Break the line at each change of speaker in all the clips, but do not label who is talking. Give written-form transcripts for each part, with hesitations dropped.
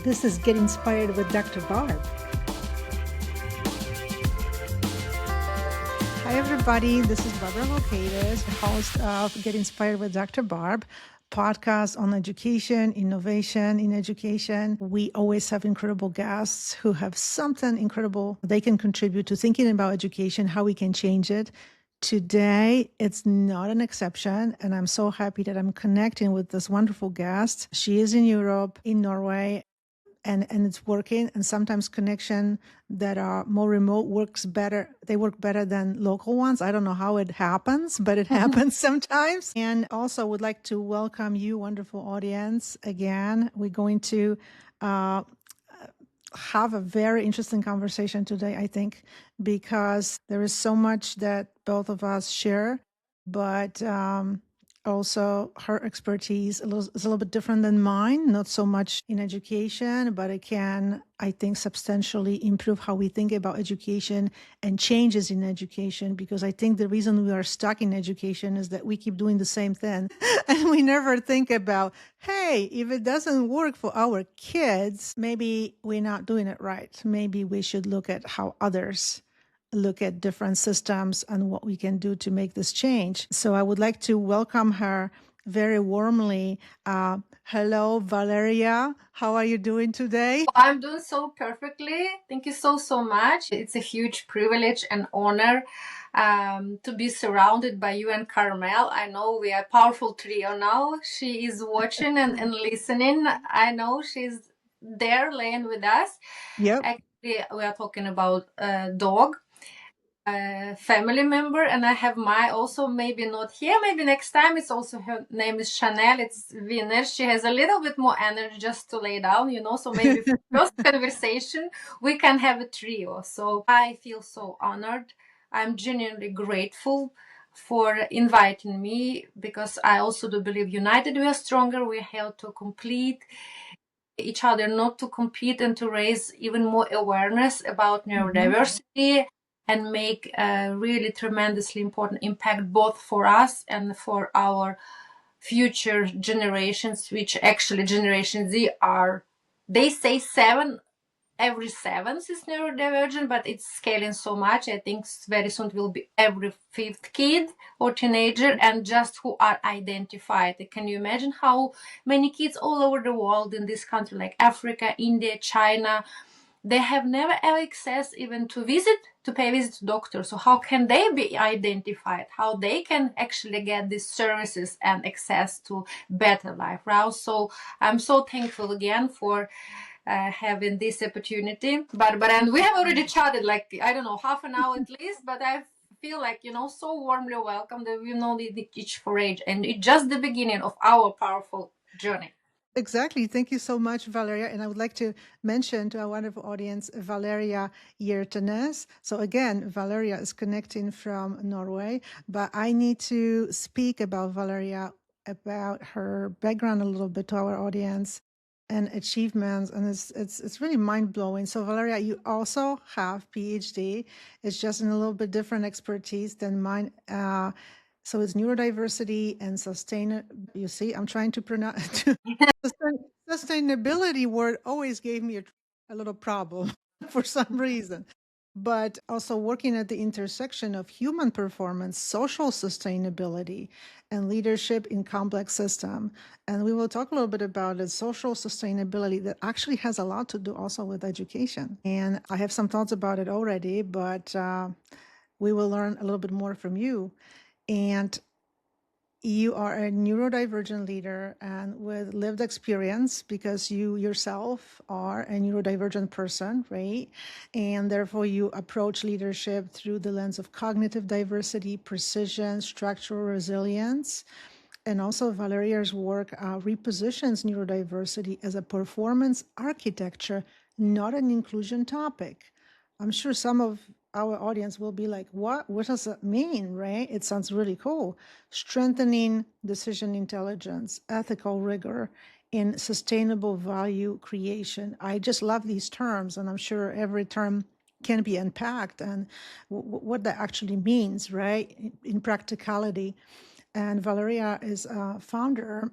This is Get Inspired with Dr. Barb. Hi, everybody. This is Barbara Hjertenaes, the host of Get Inspired with Dr. Barb, podcast on education, innovation in education. We always have incredible guests who have something incredible they can contribute to thinking about education, how we can change it. Today, it's not an exception, and I'm so happy that I'm connecting with this wonderful guest. She is in Europe, in Norway, and it's working. And sometimes connection that are more remote works better. They work better than local ones. I don't know how it happens, but it happens sometimes. And also would like to welcome you, wonderful audience. Again, we're going to have a very interesting conversation today, I think, because there is so much that both of us share, but also her expertise is a little bit different than mine, not so much in education, but it can, I think, substantially improve how we think about education and changes in education, because I think the reason we are stuck in education is that we keep doing the same thing and we never think about, hey, if it doesn't work for our kids, maybe we're not doing it right. Maybe we should look at how others look at different systems and what we can do to make this change. So I would like to welcome her very warmly. Hello, Valeriya. How are you doing today?
I'm doing so perfectly. Thank you so much. It's a huge privilege and honor to be surrounded by you and Carmel. I know we are a powerful trio now. She is watching and listening. I know she's there laying with us.
Yep.
Actually, we are talking about dog. Family member, and I have my also maybe not here, maybe next time. It's also her name is Chanel. It's Winner. She has a little bit more energy just to lay down, so maybe for first conversation we can have a trio. So I feel so honored. I'm genuinely grateful for inviting me, because I also do believe united we are stronger. We have to complete each other, not to compete, and to raise even more awareness about neurodiversity and make a really tremendously important impact both for us and for our future generations, which actually Generation Z are, they say every seventh is neurodivergent, but it's scaling so much. I think very soon it will be every fifth kid or teenager, and just who are identified. Can you imagine how many kids all over the world in this country, like Africa, India, China, they have never ever access even to pay visit to doctors. So how can they be identified? How they can actually get these services and access to better life, right? So I'm so thankful again for having this opportunity. But and we have already chatted, like, I don't know, half an hour at least, but I feel like, so warmly welcome that we know each for age, and it's just the beginning of our powerful journey.
Exactly. Thank you so much, Valeriya. And I would like to mention to our wonderful audience, Valeriya Hjertenaes. So again, Valeriya is connecting from Norway, but I need to speak about Valeriya, about her background a little bit to our audience and achievements. And it's really mind blowing. So Valeriya, you also have PhD. It's just in a little bit different expertise than mine. So it's neurodiversity and you see, I'm trying to pronounce sustainability word always gave me a little problem for some reason. But also working at the intersection of human performance, social sustainability, and leadership in complex system. And we will talk a little bit about the social sustainability that actually has a lot to do also with education. And I have some thoughts about it already, but we will learn a little bit more from you. And you are a neurodivergent leader and with lived experience, because you yourself are a neurodivergent person, right? And therefore you approach leadership through the lens of cognitive diversity, precision, structural resilience. And also Valeriya's work repositions neurodiversity as a performance architecture, not an inclusion topic. I'm sure some of our audience will be like, what does that mean, right? It sounds really cool. Strengthening decision intelligence, ethical rigor, and sustainable value creation. I just love these terms, and I'm sure every term can be unpacked and what that actually means, right, in practicality. And Valeriya is a founder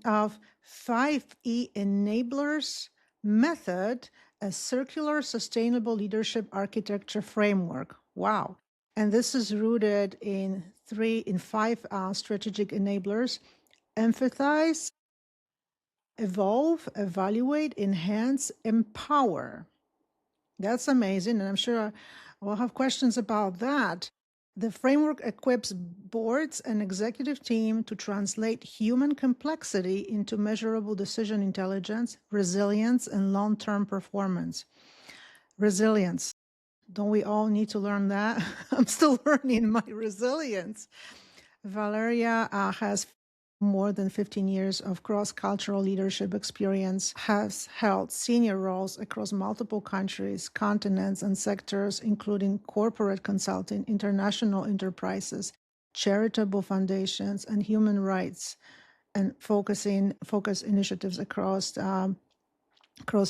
of 5E Enablers method, a circular sustainable leadership architecture framework. Wow. And this is rooted in five strategic enablers: empathize, evolve, evaluate, enhance, empower. That's amazing. And I'm sure we'll have questions about that. The framework equips boards and executive team to translate human complexity into measurable decision intelligence, resilience, and long-term performance. Resilience. Don't we all need to learn that? I'm still learning my resilience. Valeriya has more than 15 years of cross-cultural leadership experience, has held senior roles across multiple countries, continents, and sectors, including corporate consulting, international enterprises, charitable foundations, and human rights, and focus initiatives across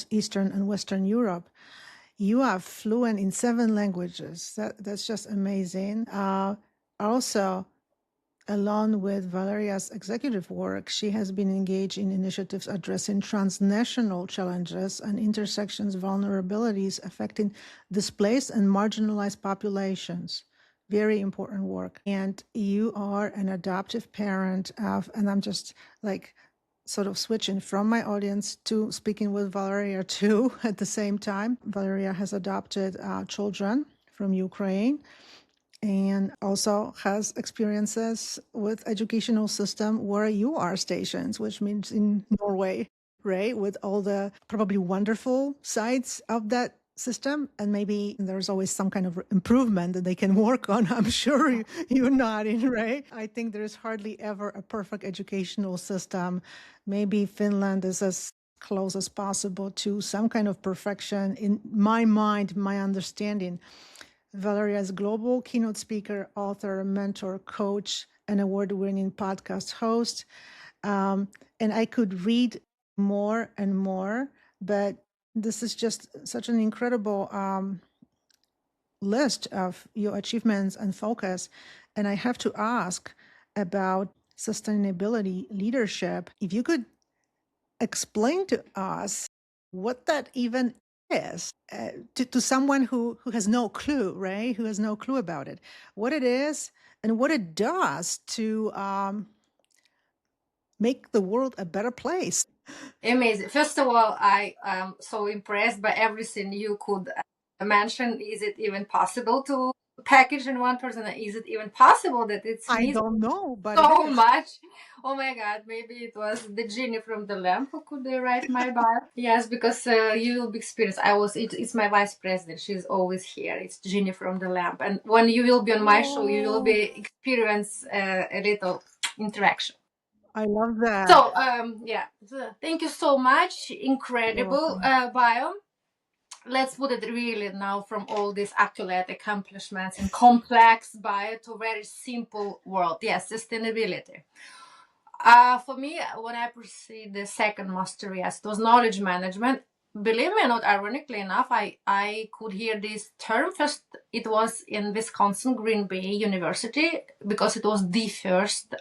Eastern and Western Europe. You are fluent in 7 languages. That's just amazing. Also, along with Valeriya's executive work, she has been engaged in initiatives addressing transnational challenges and intersections vulnerabilities affecting displaced and marginalized populations. Very important work. And you are an adoptive parent of, and I'm just like sort of switching from my audience to speaking with Valeriya too at the same time. Valeriya has adopted children from Ukraine and also has experiences with educational system where you are stationed, which means in Norway, right? With all the probably wonderful sides of that system, and maybe there's always some kind of improvement that they can work on. I'm sure you're nodding, right? I think there's hardly ever a perfect educational system. Maybe Finland is as close as possible to some kind of perfection in my mind, my understanding. Valeriya is a global keynote speaker, author, mentor, coach, and award-winning podcast host. And I could read more and more, but this is just such an incredible list of your achievements and focus. And I have to ask about sustainability leadership. If you could explain to us what that even is, to someone who has no clue, right? Who has no clue about it, what it is and what it does to make the world a better place.
Amazing. First of all, I am so impressed by everything you could mention. Is it even possible to package in one person? Is it even possible that it's
I
me
don't know, but it
so
is.
much? Oh my God, maybe it was the genie from the lamp who could write my bio. Yes, because you will be experienced. It's my vice president. She's always here. It's genie from the lamp. And when you will be on my show, you will be experience a little interaction.
I love that.
So, yeah, thank you so much.
You're
Incredible
welcome.
bio. Let's put it really now from all these accolade accomplishments and complex bio to very simple world. Yes, sustainability. For me, when I pursued the second mastery, yes, it was knowledge management. Believe me or not, ironically enough, I could hear this term first. It was in Wisconsin Green Bay University because it was the first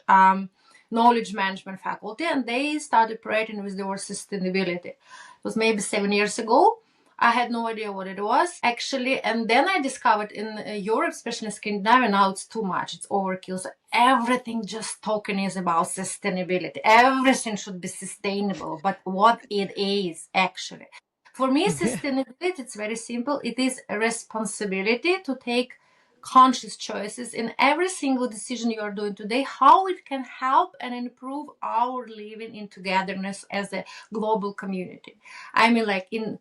knowledge management faculty, and they started operating with the word sustainability. It was maybe 7 years ago. I had no idea what it was actually, and then I discovered in Europe, especially in Scandinavia, now it's too much, it's overkill. So everything just talking is about sustainability. Everything should be sustainable, but what it is actually. For me, sustainability, it's very simple. It is a responsibility to take conscious choices in every single decision you are doing today, how it can help and improve our living in togetherness as a global community. I mean, like in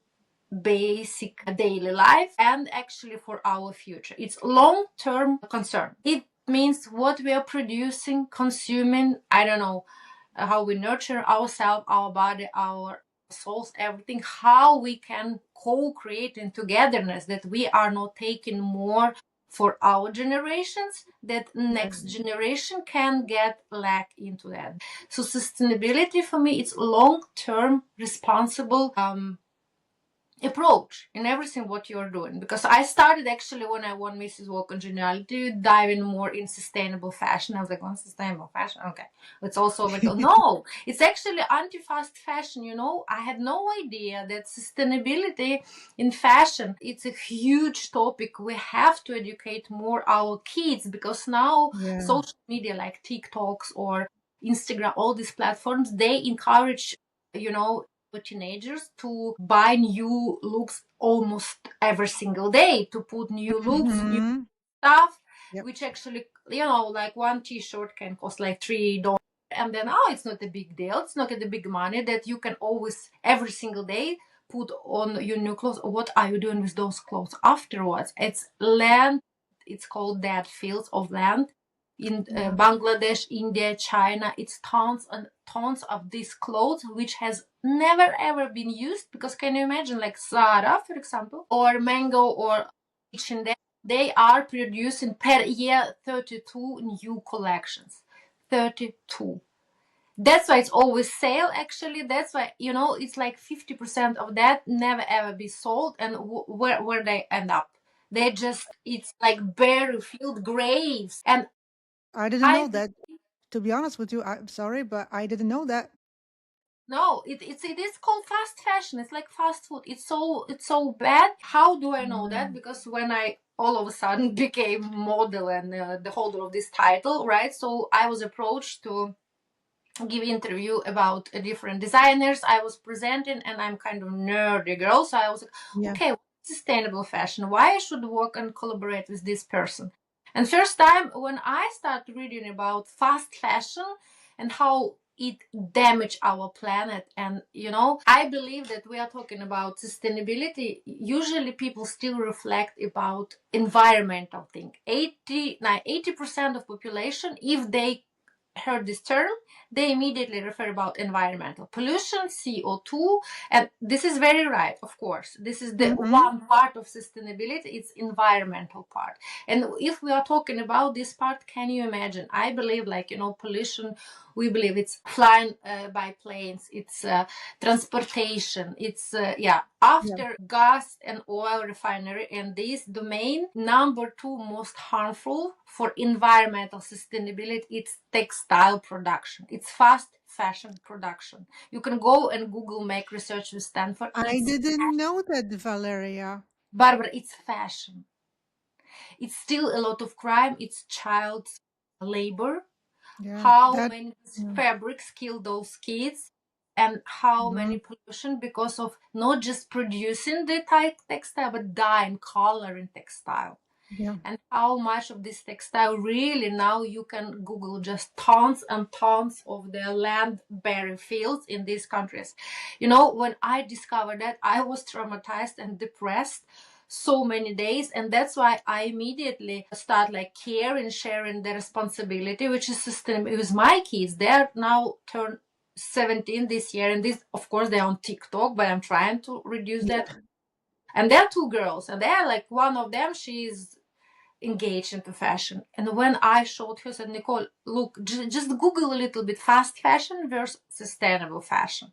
basic daily life and actually for our future. It's long-term concern. It means what we are producing, consuming, I don't know, how we nurture ourselves, our body, our souls, everything, how we can co-create in togetherness, that we are not taking more for our generations, that next generation can get lack into that. So sustainability for me, it's long-term responsible approach in everything what you're doing, because I started actually when I won Mrs. World Congeniality diving more in sustainable fashion. I was like, oh, sustainable fashion, okay, it's also like, oh, no, it's actually anti-fast fashion. I had no idea that sustainability in fashion, it's a huge topic. We have to educate more our kids, because now
Yeah.
social media like TikToks or Instagram, all these platforms, they encourage for teenagers to buy new looks almost every single day, to put new looks, new
Hmm.
stuff,
Yep.
which actually, like one t-shirt can cost like $3. And then, it's not a big deal. It's not a big money that you can always, every single day, put on your new clothes. What are you doing with those clothes afterwards? It's land. It's called dead fields of land in
Yeah.
Bangladesh, India, China. It's tons and tons of these clothes which has never ever been used, because can you imagine, like Zara, for example, or Mango or H&M, they are producing per year 32 new collections. 32. That's why it's always sale, actually. That's why, it's like 50% of that never ever be sold. And where they end up? They just, it's like bare field graves. And
I didn't
I
know that. To be honest with you, I'm sorry, but I didn't know that.
No, it is called fast fashion. It's like fast food. It's so bad. How do I know that?
Mm.
Because when I all of a sudden became model and the holder of this title, right? So I was approached to give interview about different designers. I was presenting, and I'm kind of nerdy girl, so I was like,
Yeah.
okay, what's sustainable fashion? Why I should work and collaborate with this person? And first time when I started reading about fast fashion and how it damage our planet, and I believe that we are talking about sustainability. Usually people still reflect about environmental thing. 80% of population, if they heard this term, they immediately refer about environmental pollution, CO2, and this is very right, of course. This is the
Hmm.
one part of sustainability, it's environmental part. And if we are talking about this part, can you imagine? I believe, like, pollution, we believe it's flying by planes, it's transportation, it's
Yeah.
after gas and oil refinery, and this domain, number two most harmful for environmental sustainability, it's textile production, it's fast fashion production. You can go and Google, make research with Stanford.
I
It's
didn't know that, Valeria.
Barbara, it's fashion. It's still a lot of crime, it's child labor.
Yeah.
How
That.
many
Yeah.
fabrics kill those kids, and how
Mhm.
many pollution because of not just producing the type textile, but dyeing, coloring textile.
Yeah.
And how much of this textile, really, now you can Google just tons and tons of the land bearing fields in these countries. When I discovered that, I was traumatized and depressed so many days, and that's why I immediately start like caring, sharing the responsibility, which is system with my kids. They're now turned 17 this year, and this, of course, they're on TikTok, but I'm trying to reduce that.
Yeah.
And they're two girls, and they're like, one of them, she's engaged into fashion. And when I showed her, said, Nicole, look, just Google a little bit fast fashion versus sustainable fashion,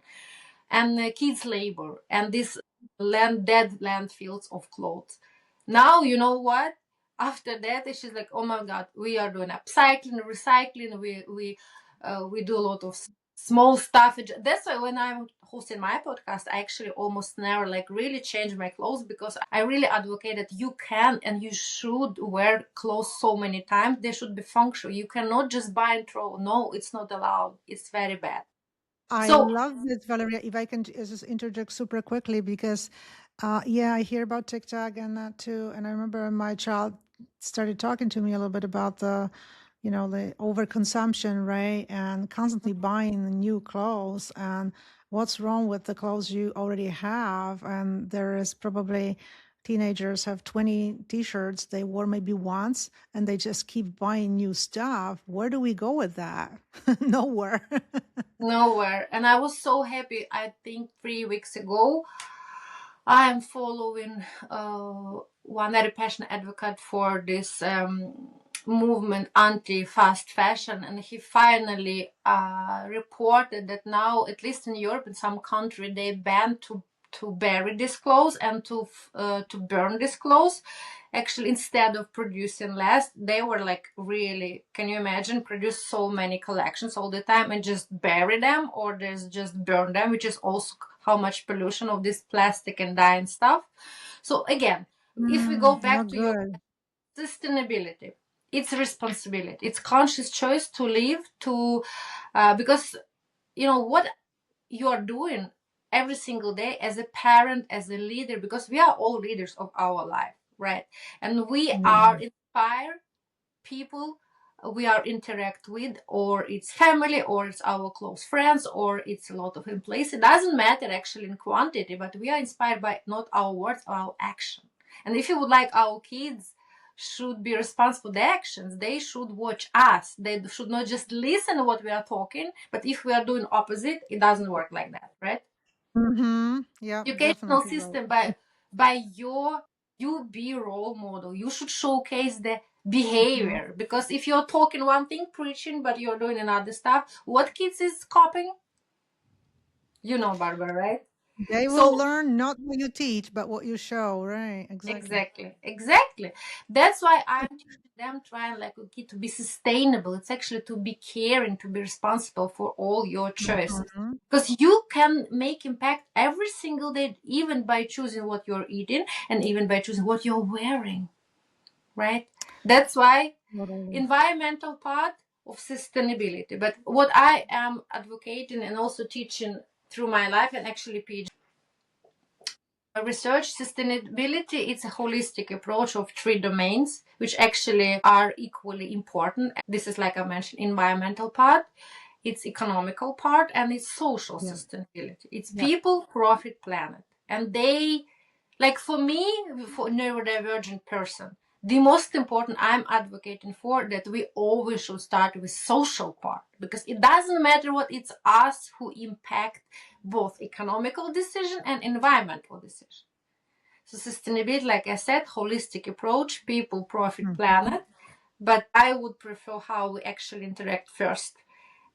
and kids labor, and this dead landfills of clothes. Now, you know what? After that, she's like, oh my God, we are doing upcycling, recycling. We do a lot of small stuff. That's why when I'm hosting my podcast, I actually almost never like really change my clothes, because I really advocate that you can and you should wear clothes so many times. They should be functional. You cannot just buy and throw. No, it's not allowed. It's very bad.
I
So
love this, Valeria. If I can just interject super quickly, because, yeah, I hear about TikTok and that too. And I remember my child started talking to me a little bit about the overconsumption, right? And constantly buying new clothes, and what's wrong with the clothes you already have. And there is probably teenagers have 20 t-shirts they wore maybe once, and they just keep buying new stuff. Where do we go with that? Nowhere.
nowhere. And I was so happy. I think 3 weeks ago, I am following one very passionate advocate for this movement anti-fast fashion, and he finally reported that now, at least in Europe, in some country, they banned to bury these clothes and to burn these clothes. Actually, instead of producing less, they were like, really, can you imagine, produce so many collections all the time and just bury them, or just burn them, which is also how much pollution of this plastic and dye and stuff. So again, if we go back
Not
to your
good.
sustainability, it's responsibility, it's conscious choice to live to because what you are doing every single day as a parent, as a leader, because we are all leaders of our life, right? And we
Yeah.
are inspire people we are interact with, or it's family, or it's our close friends, or it's a lot of employees. It doesn't matter actually in quantity, but we are inspired by not our words, our action. And if you would like our kids should be responsible for their actions, they should watch us. They should not just listen to what we are talking, but if we are doing opposite, it doesn't work like that, right?
Yeah,
Educational
definitely right.
system, by you be role model, you should showcase the
Mhm.
behavior, because if you're talking one thing, preaching, but you're doing another stuff, what kids is copying? Barbara, right?
They will
So
learn not what you teach, but what you show, right? Exactly.
exactly, that's why I'm teaching them, trying like a kid to be sustainable. It's actually to be caring, to be responsible for all your choices,
Mhm.
because you can make impact every single day, even by choosing what you're eating and even by choosing what you're wearing, right? That's why
Totally.
environmental part of sustainability. But what I am advocating and also teaching through my life, and actually PhD research, sustainability, it's a holistic approach of three domains which actually are equally important. This is, like I mentioned, environmental part, it's economical part, and it's social
Yeah.
sustainability. It's
Yeah.
people, profit, planet. And they, like, for me, for neurodivergent person, the most important I'm advocating for, that we always should start with social part, because it doesn't matter what, it's us who impact both economical decision and environmental decision. So sustainability, like I said, holistic approach, people, profit,
Mhm.
planet. But I would prefer how we actually interact first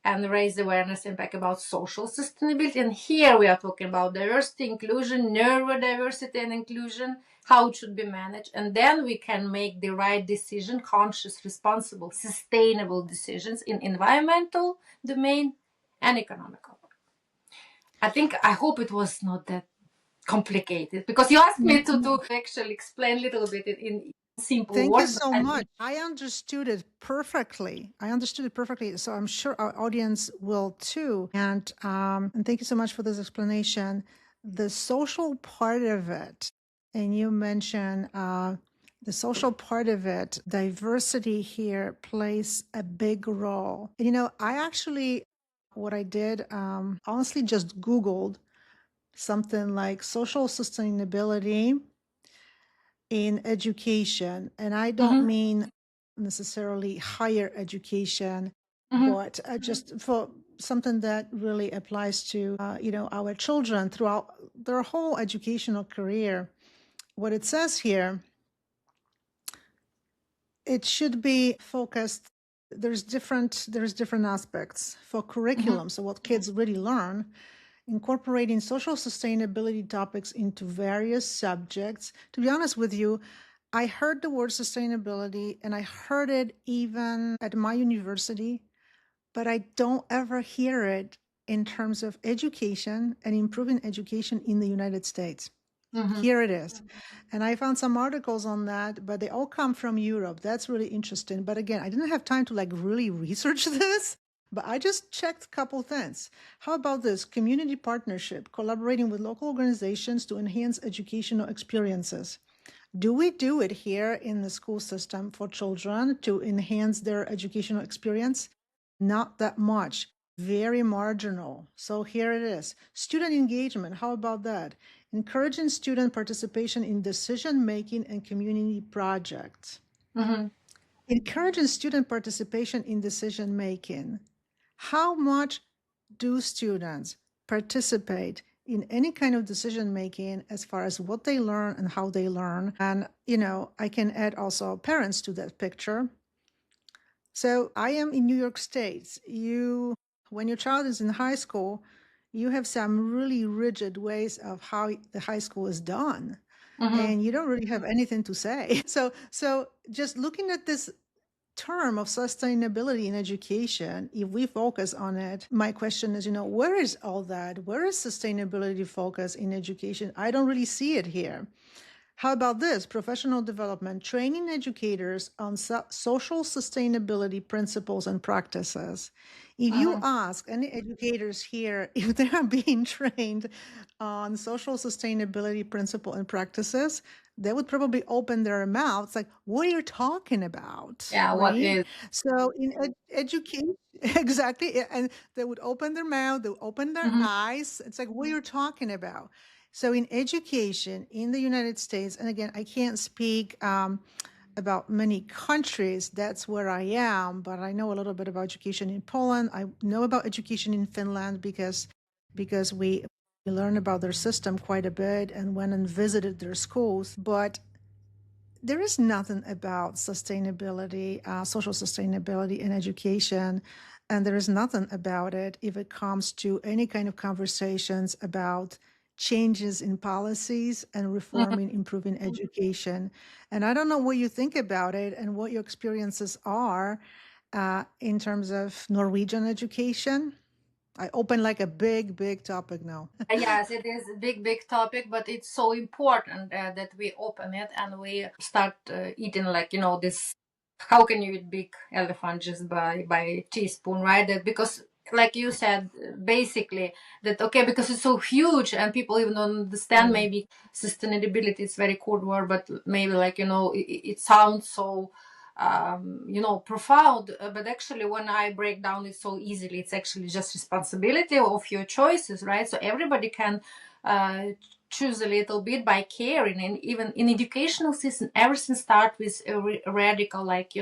and raise awareness impact about social sustainability. And here we are talking about diversity, inclusion, neurodiversity and inclusion, how it should be managed. And then we can make the right decision, conscious, responsible, sustainable decisions in environmental domain and economical. I hope it was not that complicated, because you asked me to actually explain a little bit in simple
Thank you
words, but
so
I
much.
think.
I understood it perfectly. I understood it perfectly. So I'm sure our audience will too. And thank you so much for this explanation. The social part of it, and you mentioned the social part of it, diversity here plays a big role. And, I actually, what I did, honestly, just Googled something like social sustainability in education. And I don't
Mhm,
mean necessarily higher education,
mhm,
but just for something that really applies to, our children throughout their whole educational career. What it says here, it should be focused. There's different aspects for
mhm,
curriculum. So what kids really learn, incorporating social sustainability topics into various subjects. To be honest with you, I heard the word sustainability and I heard it even at my university, but I don't ever hear it in terms of education and improving education in the United States.
mhm,
Here it is. And I found some articles on that, but they all come from Europe. That's really interesting. But again, I didn't have time to like really research this, but I just checked a couple things. How about this? Community partnership, collaborating with local organizations to enhance educational experiences. Do we do it here in the school system for children to enhance their educational experience? Not that much, very marginal. So here it is. Student engagement, how about that? Encouraging student participation in decision making and community projects.
mhm,
Encouraging student participation in decision making. How much do students participate in any kind of decision making as far as what they learn and how they learn? And, I can add also parents to that picture. So I am in New York State. When your child is in high school, you have some really rigid ways of how the high school is done, and you don't really have anything to say. So just looking at this term of sustainability in education, if we focus on it, my question is, where is all that? Where is sustainability focus in education? I don't really see it here. How about this? Professional development, training educators on social sustainability principles and practices. If you ask any educators here if they are being trained on social sustainability principle and practices, they would probably open their mouths like, what are you talking about?
Yeah, what
Right?
is?
So in education, exactly. And they would open their mouth, they would open their eyes. It's like, what are you talking about? So in education in the United States, and again, I can't speak about many countries. That's where I am, but I know a little bit about education in Poland. I know about education in Finland because we learned about their system quite a bit and went and visited their schools. But there is nothing about sustainability, social sustainability in education. And there is nothing about it if it comes to any kind of conversations about changes in policies and reforming, improving education. And I don't know what you think about it and what your experiences are in terms of Norwegian education. I open like a big, big topic now.
Yes, it is a big topic, but it's so important that we open it and we start eating, like, this. How can you eat big elephant just by teaspoon, right? That because, like you said, basically that, okay, because it's so huge and people even don't understand.
Yeah,
Maybe sustainability is very cool word, but maybe, like, it sounds so profound, but actually when I break down it so easily, it's actually just responsibility of your choices, right? So everybody can uh, choose a little bit by caring. And even in educational system, everything starts with a radical, like,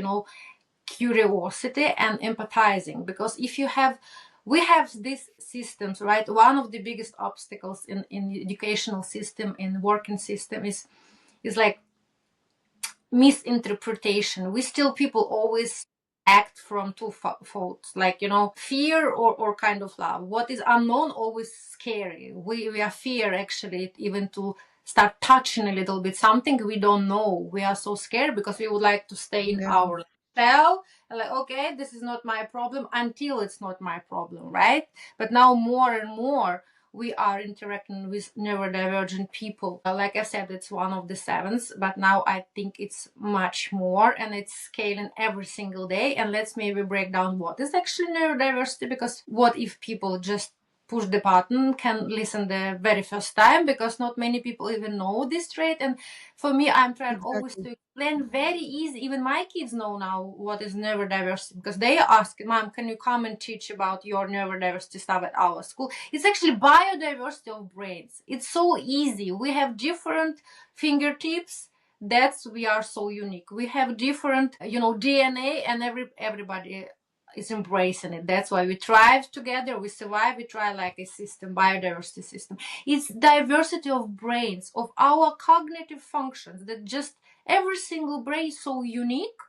curiosity and empathizing. Because if you have we have these systems, right? One of the biggest obstacles in educational system, in working system, is like misinterpretation. We still, people always act from two faults, like, fear or kind of love. What is unknown always scary. We are fear, actually, even to start touching a little bit something we don't know. We are so scared because we would like to stay in
yeah,
our shell and, like, okay, this is not my problem until it's not my problem, right? But now more and more we are interacting with neurodivergent people. Like I said, it's one of the sevens, but now I think it's much more, and it's scaling every single day. And let's maybe break down what is actually neurodiversity, because what if people just push the button, can listen the very first time, because not many people even know this trait. And for me, I'm trying always
exactly.
to explain very easy. Even my kids know now what is neurodiversity, because they ask, Mom, can you come and teach about your neurodiversity stuff at our school? It's actually biodiversity of brains. It's so easy. We have different fingertips. That's, we are so unique. We have different, DNA, and everybody is embracing it. That's why we thrive together, we survive, we try like a system, biodiversity system. It's diversity of brains, of our cognitive functions, that just every single brain is so unique,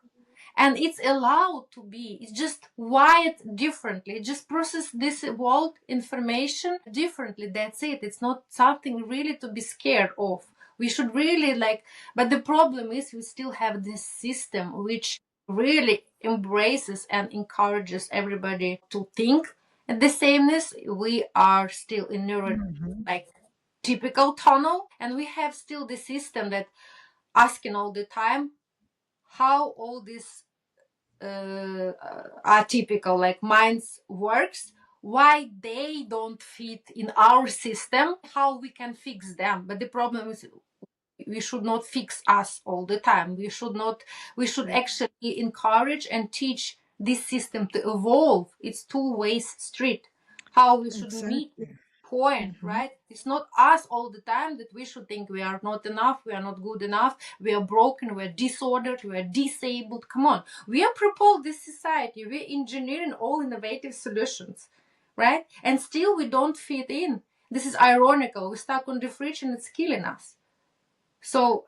and it's allowed to be, it's just wired differently, it just process this world information differently. That's it. It's not something really to be scared of. We should really, like, but the problem is we still have this system which really embraces and encourages everybody to think at the sameness. We are still in neuro,
Mhm.
like, typical tunnel, and we have still the system that asking all the time how all this atypical, like, minds works, why they don't fit in our system, how we can fix them. But the problem is we should not fix us all the time. We should
Right.
actually encourage and teach this system to evolve. It's two-way street. How we should meet
Exactly.
point,
Mhm.
right? It's not us all the time that we should think we are not enough, we are not good enough, we are broken, we are disordered, we are disabled. Come on, we are propelled this society, we're engineering all innovative solutions, right? And still we don't fit in. This is ironical. We're stuck on the fridge and it's killing us. So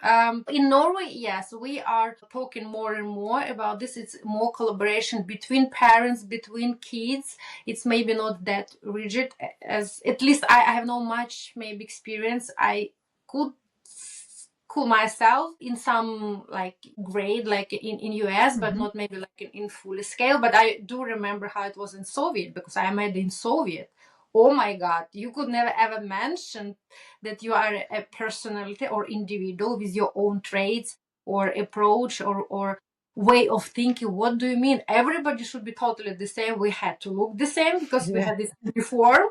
in Norway, yes, we are talking more and more about this. It's more collaboration between parents, between kids. It's maybe not that rigid as, at least I have no much maybe experience. I could school myself in some like grade like in US, but not maybe like in full scale. But I do remember how it was in Soviet, because I made in Soviet. Oh my God, you could never ever mention that you are a personality or individual with your own traits or approach or way of thinking. What do you mean? Everybody should be totally the same. We had to look the same because we
Yeah.
had this uniform,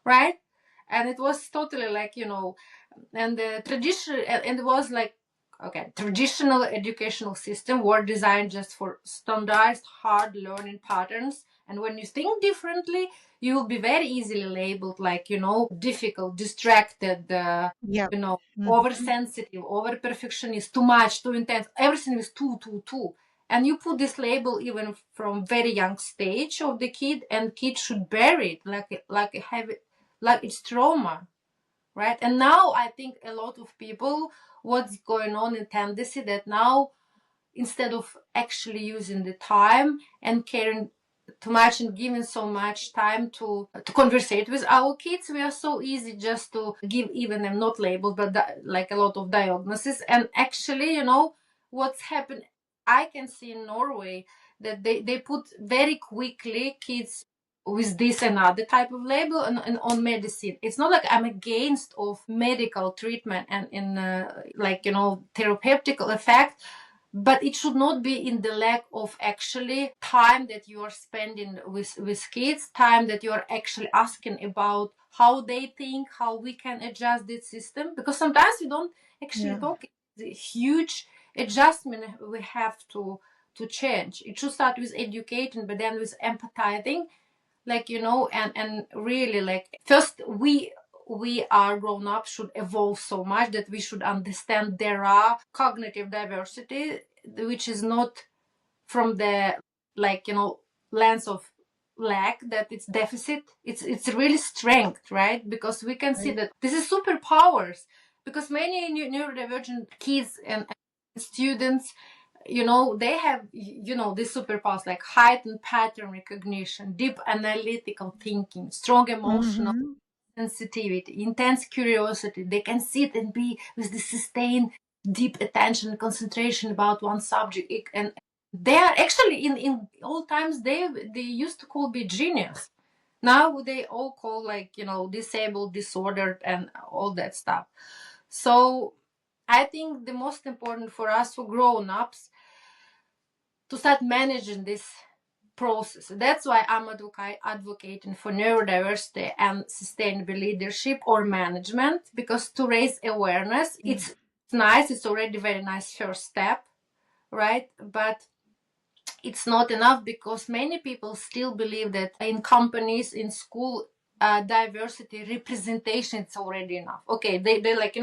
right? And it was totally like, and the tradition, and it was like, okay, traditional educational system were designed just for standardized hard learning patterns. And when you think differently, you will be very easily labeled like, difficult, distracted,
Yeah.
oversensitive, over perfectionist, too much, too intense. Everything is too. And you put this label even from very young stage of the kid, and kid should bear it like a heavy, like it's trauma, right? And now I think a lot of people, what's going on in tendency that now, instead of actually using the time and caring too much and giving so much time to conversate with our kids, we are so easy just to give even them not labels but like a lot of diagnosis. And actually, what's happened, I can see in Norway that they put very quickly kids with this and other type of label and on medicine. It's not like I'm against of medical treatment and in like therapeutic effect, but it should not be in the lack of actually time that you are spending with kids, time that you are actually asking about how they think, how we can adjust this system, because sometimes we don't actually
Yeah.
talk the huge adjustment we have to change. It should start with educating, but then with empathizing, like and really, like, first we are grown up should evolve so much that we should understand there are cognitive diversity, which is not from the, like, lens of lack, that it's deficit, it's really strength, right? Because we can see
Right.
that this is superpowers, because many neurodivergent kids and students, they have, these superpowers like heightened pattern recognition, deep analytical thinking, strong emotional
Mm-hmm.
sensitivity, intense curiosity. They can sit and be with the sustained deep attention and concentration about one subject. And they are actually in old times they used to call be genius. Now they all call like, disabled, disordered, and all that stuff. So I think the most important for us, for grown-ups, to start managing this process. That's why I'm advocating for neurodiversity and sustainable leadership or management, because to raise awareness,
Yeah.
it's nice, it's already a very nice first step, right? But it's not enough, because many people still believe that in companies, in school, diversity representation, it's already enough. Okay, they like,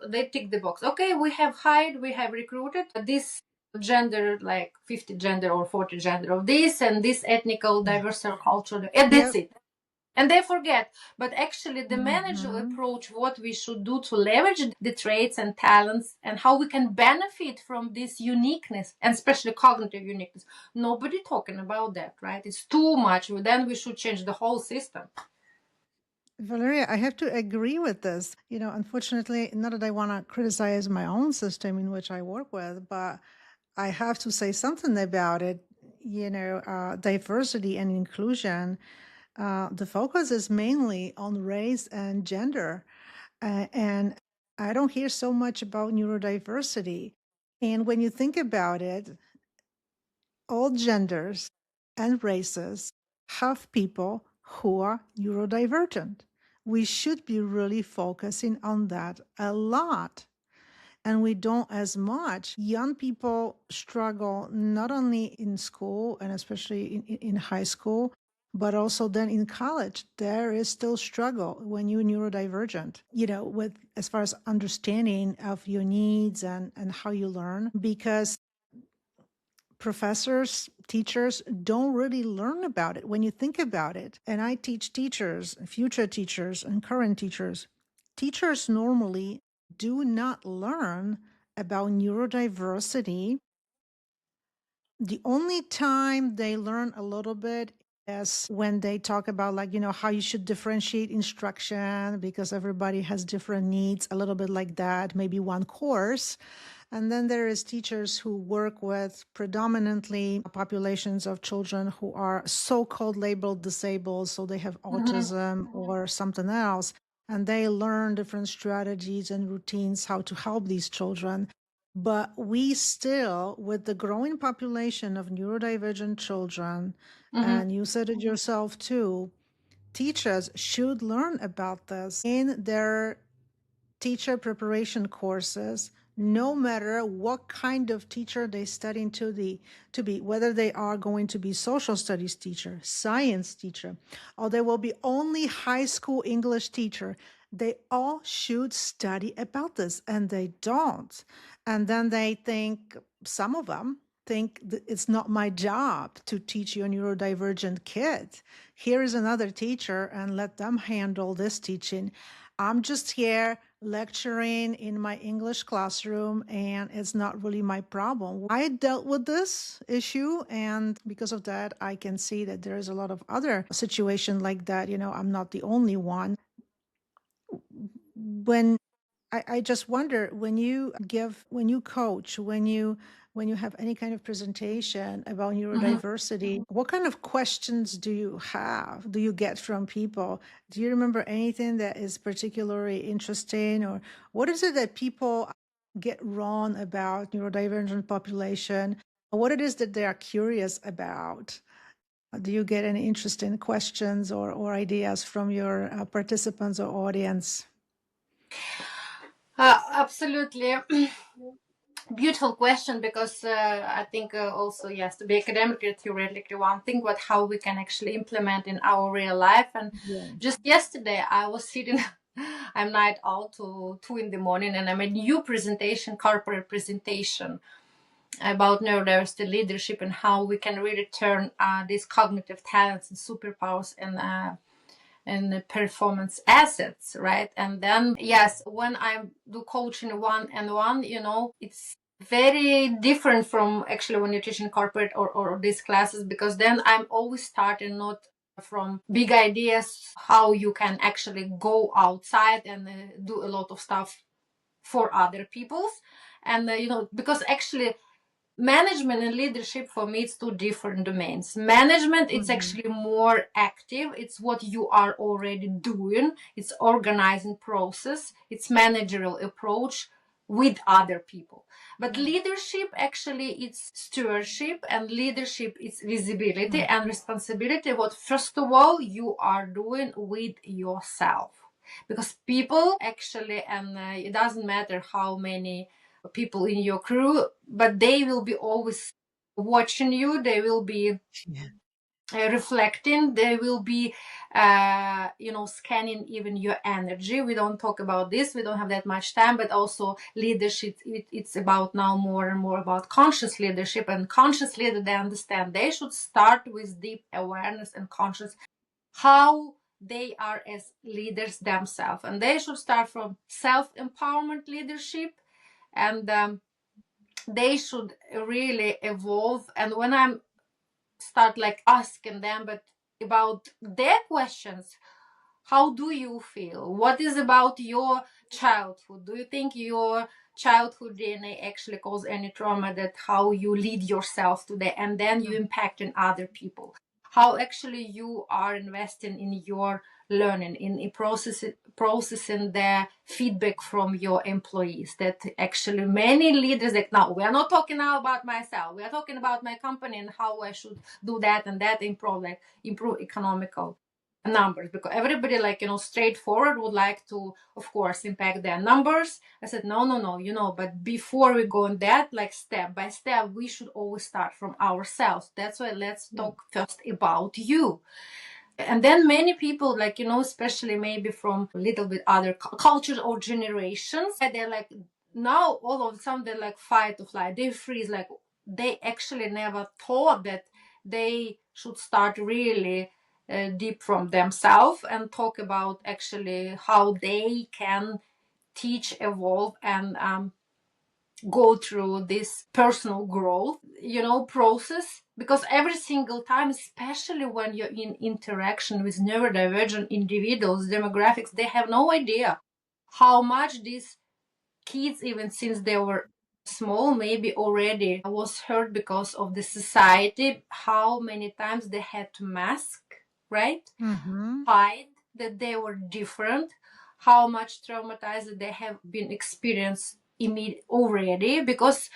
they tick the box. Okay, we have hired, we have recruited this gender, like 50 gender or 40 gender of this, and this ethnical diverse or cultural, and that's
Yep.
it. And they forget, but actually the managerial
Mm-hmm.
approach, what we should do to leverage the traits and talents and how we can benefit from this uniqueness, and especially cognitive uniqueness, nobody talking about that, right? It's too much. Then we should change the whole system.
Valeria, I have to agree with this. Unfortunately, not that I want to criticize my own system in which I work with, but I have to say something about it. Diversity and inclusion, the focus is mainly on race and gender. And I don't hear so much about neurodiversity. And when you think about it, all genders and races have people who are neurodivergent. We should be really focusing on that a lot. And we don't as much. Young people struggle not only in school and especially in high school, but also then in college. There is still struggle when you're neurodivergent, with as far as understanding of your needs and how you learn, because professors, teachers don't really learn about it when you think about it. And I teach teachers, future teachers, and current teachers. Teachers normally do not learn about neurodiversity. The only time they learn a little bit is when they talk about, like, how you should differentiate instruction because everybody has different needs, a little bit like that, maybe one course. And then there is teachers who work with predominantly populations of children who are so-called labeled disabled, so they have autism or something else, and they learn different strategies and routines how to help these children. But we still, with the growing population of neurodivergent children, and you said it yourself too, teachers should learn about this in their teacher preparation courses, no matter what kind of teacher they study to be, whether they are going to be social studies teacher, science teacher, or they will be only high school English teacher. They all should study about this, and they don't. And then they think, some of them think that it's not my job to teach your neurodivergent kid. Here is another teacher, and let them handle this teaching. I'm just here lecturing in my English classroom, and it's not really my problem. I dealt with this issue, and because of that, I can see that there is a lot of other situation like that. I'm not the only one. When I just wonder, when you coach, when you have any kind of presentation about neurodiversity, what kind of questions do you have? Do you get from people? Do you remember anything that is particularly interesting, or what is it that people get wrong about neurodivergent population? What it is that they are curious about? Do you get any interesting questions or ideas from your participants or audience?
Absolutely. Beautiful question, because I think also, yes, to be academically theoretically one thing, but how we can actually implement in our real life. And
Yeah.
just yesterday I was sitting I'm night out to 2 in the morning, and I made new presentation, corporate presentation, about neurodiversity leadership and how we can really turn these cognitive talents and superpowers and performance assets, right? And then, yes, when I do coaching one-on-one, it's very different from actually when you're teaching corporate or these classes, because then I'm always starting not from big ideas, how you can actually go outside and do a lot of stuff for other people's. And because actually management and leadership, for me, it's two different domains. Management, it's actually more active, it's what you are already doing, it's organizing process, it's managerial approach with other people. But leadership, actually, it's stewardship, and leadership is visibility and responsibility, what first of all you are doing with yourself. Because people actually, and it doesn't matter how many people in your crew, but they will be always watching you, they will be reflecting, they will be scanning even your energy. We don't talk about this, we don't have that much time, but also leadership, it's about now more and more about conscious leadership. And conscious leader, they understand they should start with deep awareness and conscious how they are as leaders themselves, and they should start from self-empowerment leadership. And they should really evolve. And when I'm start like asking them but about their questions, how do you feel, what is about your childhood, do you think your childhood DNA actually cause any trauma, that how you lead yourself today and then you impact in other people, how actually you are investing in your learning, in processing the feedback from your employees. That actually many leaders, like, now we are not talking now about myself, we are talking about my company and how I should do that and that, improve economical numbers, because everybody, like, straightforward would like to, of course, impact their numbers. I said, no, no, no, but before we go on that, like, step by step, we should always start from ourselves. That's why let's talk first about you. And then many people, like, especially maybe from a little bit other cultures or generations, they're like, now all of a sudden they're like fight or flight, they freeze, like they actually never thought that they should start really deep from themselves and talk about actually how they can teach, evolve, and go through this personal growth, process. Because every single time, especially when you're in interaction with neurodivergent individuals, demographics, they have no idea how much these kids, even since they were small, maybe already was hurt because of the society, how many times they had to mask, right?
Mm-hmm.
Hide that they were different, how much traumatized they have been experienced already, because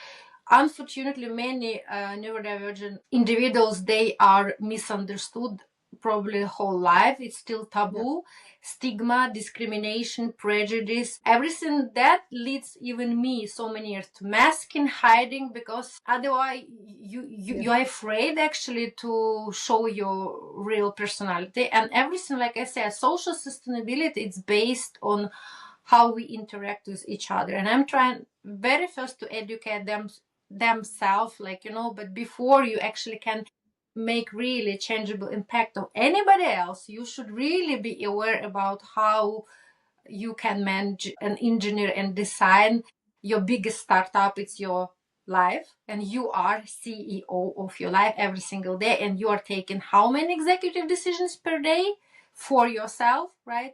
unfortunately many neurodivergent individuals, they are misunderstood probably whole life. It's still
Yeah.
taboo. Stigma, discrimination, prejudice, everything that leads even me so many years to masking, hiding, because otherwise
Yeah.
you're afraid actually to show your real personality. And everything, like I said, social sustainability, it's based on how we interact with each other. And I'm trying very first to educate themselves, but before you actually can make really changeable impact on anybody else, you should really be aware about how you can manage and engineer and design your biggest startup. It's your life, and you are CEO of your life every single day, and you are taking how many executive decisions per day for yourself, right?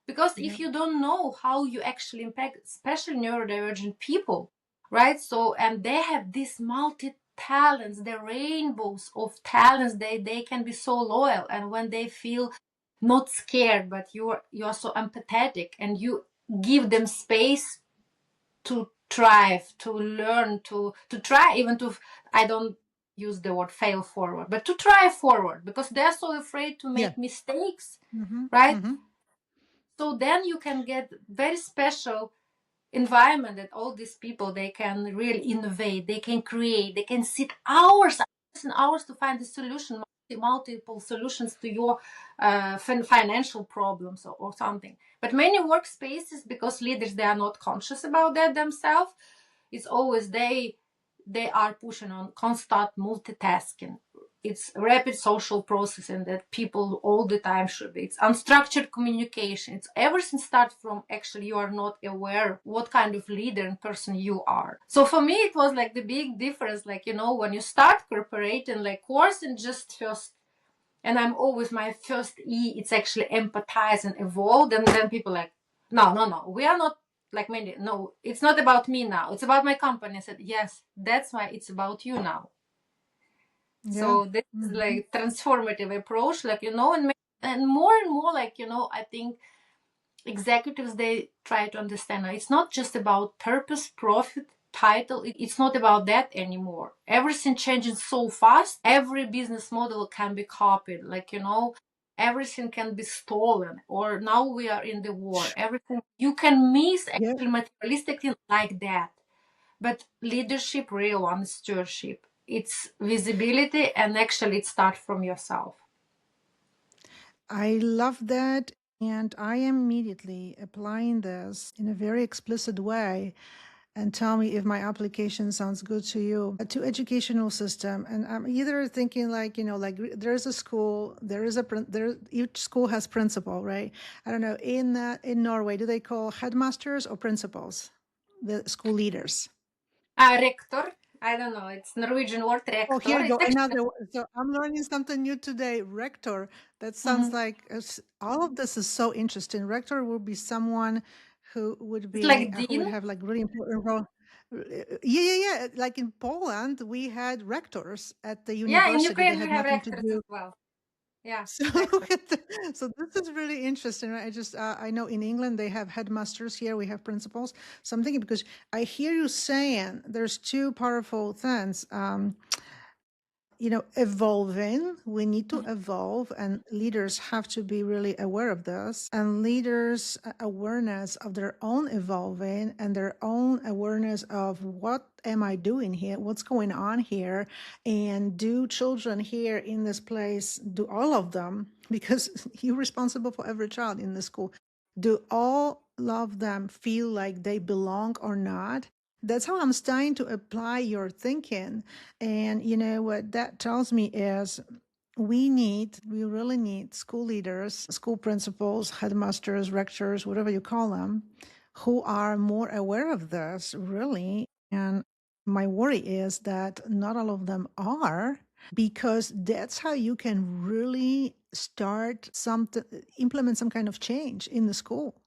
Because
Yeah.
if you don't know how you actually impact, especially neurodivergent people, right? So, and they have these multi talents, the rainbows of talents, they can be so loyal. And when they feel not scared, but you're so empathetic, and you give them space to thrive, to learn, to try, even to, I don't use the word fail forward, but to try forward, because they're so afraid to
Yeah.
make mistakes,
Mm-hmm.
right?
Mm-hmm.
So then you can get very special environment that all these people, they can really innovate, they can create, they can sit hours and hours to find the solution, multiple solutions to your financial problems, or something. But many workspaces, because leaders, they are not conscious about that themselves, it's always they are pushing on constant multitasking. It's rapid social processing that people all the time should be. It's unstructured communication. It's everything starts from actually you are not aware what kind of leader and person you are. So for me, it was like the big difference, when you start cooperating, like course and just first, and I'm always my first it's actually empathize and evolve. And then people like, no, no, no, we are not like many. No, it's not about me now. It's about my company. I said, yes, that's why it's about you now.
Yeah.
So this is
Mm-hmm.
like transformative approach, and more, I think executives, they try to understand it's not just about purpose, profit, title. It's not about that anymore. Everything changing so fast. Every business model can be copied. Everything can be stolen. Or now we are in the war. Everything you can miss
Yeah.
actually materialistic thing like that. But leadership, real one, stewardship. It's visibility, and actually it starts from yourself.
I love that. And I am immediately applying this in a very explicit way. And tell me if my application sounds good to you, to educational system. And I'm either thinking like, there's a school, there is each school has principal, right? I don't know, in Norway, do they call headmasters or principals, the school leaders?
Rector, I don't know, it's Norwegian word
Oh, here
rector.
you
It's
go.
actually,
Another. So I'm learning something new today. Rector. That sounds
mhm.
like all of this is so interesting. Rector will be someone who would
It's
be
like
who would
dean.
have like really important role. Yeah, yeah, yeah. Like in Poland, we had rectors at the
Yeah, in
university. They
Ukraine we
had
have
nothing to
rectors as
do.
well. Yeah,
So
rector.
look at so this is really interesting. Right? I know in England they have headmasters. Here we have principals. So I'm thinking because I hear you saying there's two powerful things. Evolving. We need to
Mhm.
evolve, and leaders have to be really aware of this. And leaders' awareness of their own evolving and their own awareness of what am I doing here? What's going on here? And do children here in this place, do all of them, because you're responsible for every child in the school, do all of them feel like they belong or not? That's how I'm starting to apply your thinking. And what that tells me is we really need school leaders, school principals, headmasters, rectors, whatever you call them, who are more aware of this, really. And my worry is that not all of them are, because that's how you can really start something, implement some kind of change in the school.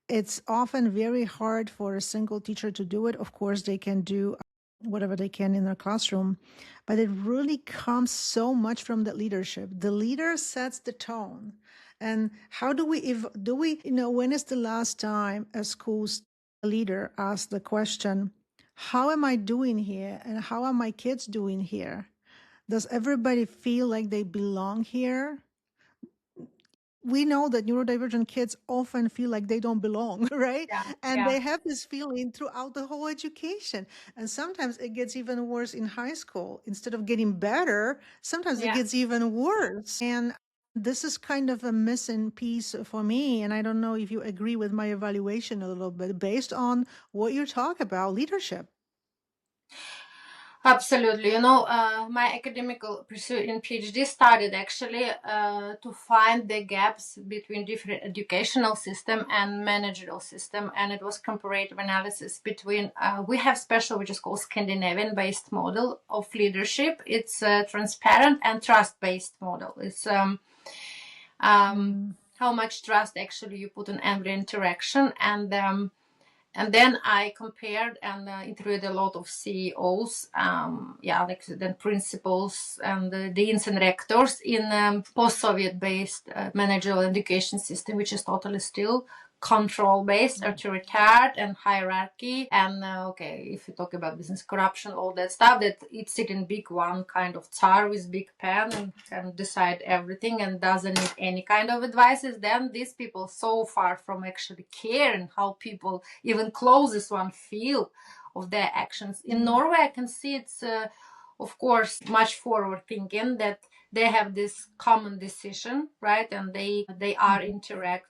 It's often very hard for a single teacher to do it. Of course, they can do whatever they can in their classroom, but it really comes so much from the leadership. The leader sets the tone. And how do we, if do we, when is the last time a school's leader asked the question, how am I doing here? And how are my kids doing here? Does everybody feel like they belong here? We know that neurodivergent kids often feel like they don't belong, right?
Yeah,
And
yeah,
they have this feeling throughout the whole education. And sometimes it gets even worse in high school. Instead of getting better, sometimes it
yeah.
gets even worse. And this is kind of a missing piece for me. And I don't know if you agree with my evaluation a little bit based on what you talk about leadership.
Absolutely. My academical pursuit in PhD started actually to find the gaps between different educational system and managerial system, and it was comparative analysis between. We have special, which is called Scandinavian-based model of leadership. It's a transparent and trust-based model. It's how much trust actually you put in every interaction, and then I compared and interviewed a lot of CEOs, like then principals and deans and rectors in post-Soviet based managerial education system, which is totally still control-based, authoritarian and hierarchy. And if you talk about business corruption, all that stuff, that it's sitting big one kind of tsar with big pen and can decide everything and doesn't need any kind of advices, then these people so far from actually caring how people, even closest one, feel of their actions. In Norway, I can see it's of course much forward thinking, that they have this common decision, right? And they are interact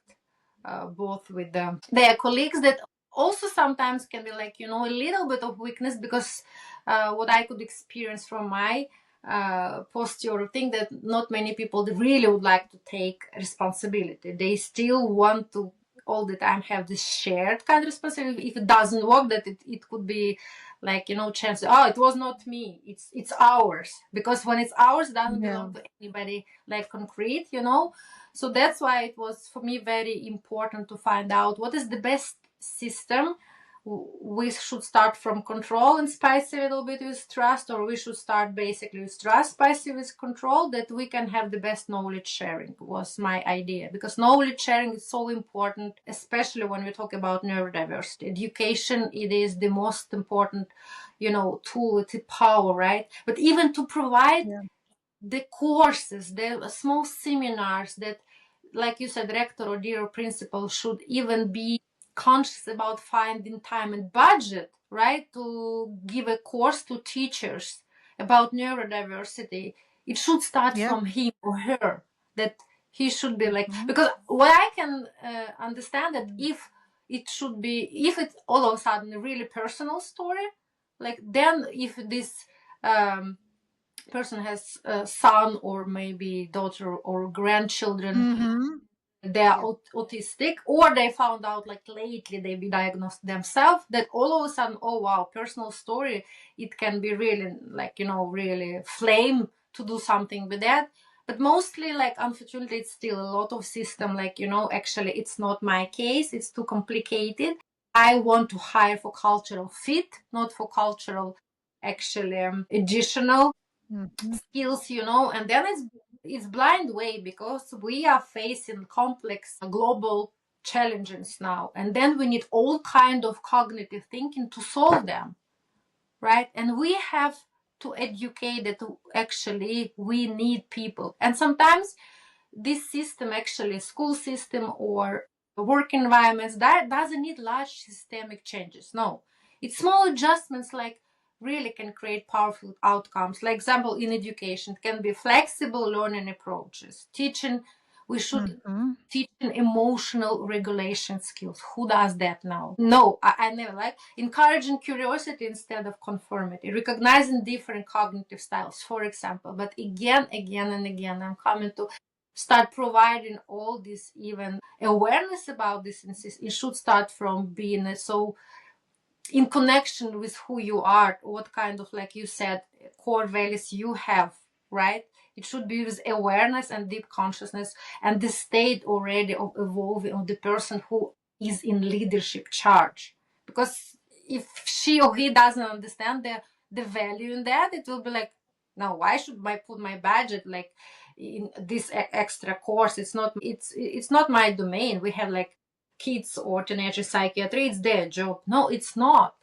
both with their colleagues, that also sometimes can be like, a little bit of weakness, because what I could experience from my posture thing, that not many people really would like to take responsibility. They still want to all the time have this shared kind of responsibility. If it doesn't work, that it could be like, chance, oh, it was not me, it's ours, because when it's ours, it doesn't
Yeah.
belong to anybody, like concrete. So that's why it was for me very important to find out what is the best system. We should start from control and spicy a little bit with trust, or we should start basically with trust, spicy with control, that we can have the best knowledge sharing, was my idea. Because knowledge sharing is so important, especially when we talk about neurodiversity. Education, it is the most important, tool, it's a power, right? But even to provide
Yeah.
the courses, the small seminars that, like you said, rector or dear principal should even be conscious about finding time and budget, right, to give a course to teachers about neurodiversity. It should start
Yeah.
from him or her, that he should be like,
Mhm.
because what I can understand, that if it's all of a sudden a really personal story, like then if this um, person has a son or maybe daughter or grandchildren,
Mhm.
they are
Yeah.
autistic, or they found out like lately they be diagnosed themselves, that all of a sudden, oh wow, personal story, it can be really like, really flame to do something with that. But mostly, like, unfortunately, it's still a lot of system, like, actually it's not my case, it's too complicated. I want to hire for cultural fit, not for cultural, actually, additional
Mhm.
skills, and then it's blind way, because we are facing complex global challenges now, and then we need all kind of cognitive thinking to solve them, right? And we have to educate that actually we need people, and sometimes this system, actually school system or work environments, that doesn't need large systemic changes. No, it's small adjustments, like, really can create powerful outcomes. Like example, in education, it can be flexible learning approaches, teaching. We should
Mhm.
teach emotional regulation skills. Who does that now? No, I never. Like encouraging curiosity instead of conformity, recognizing different cognitive styles, for example. But again and again, I'm coming to start providing all this even awareness about this. It should start from being so in connection with who you are, what kind of, like you said, core values you have, right? It should be with awareness and deep consciousness and the state already of evolving of the person who is in leadership charge. Because if she or he doesn't understand the value in that, it will be like, no, why should I put my budget like in this extra course? It's not my domain. We have like kids or teenager psychiatry, it's their job. No, it's not.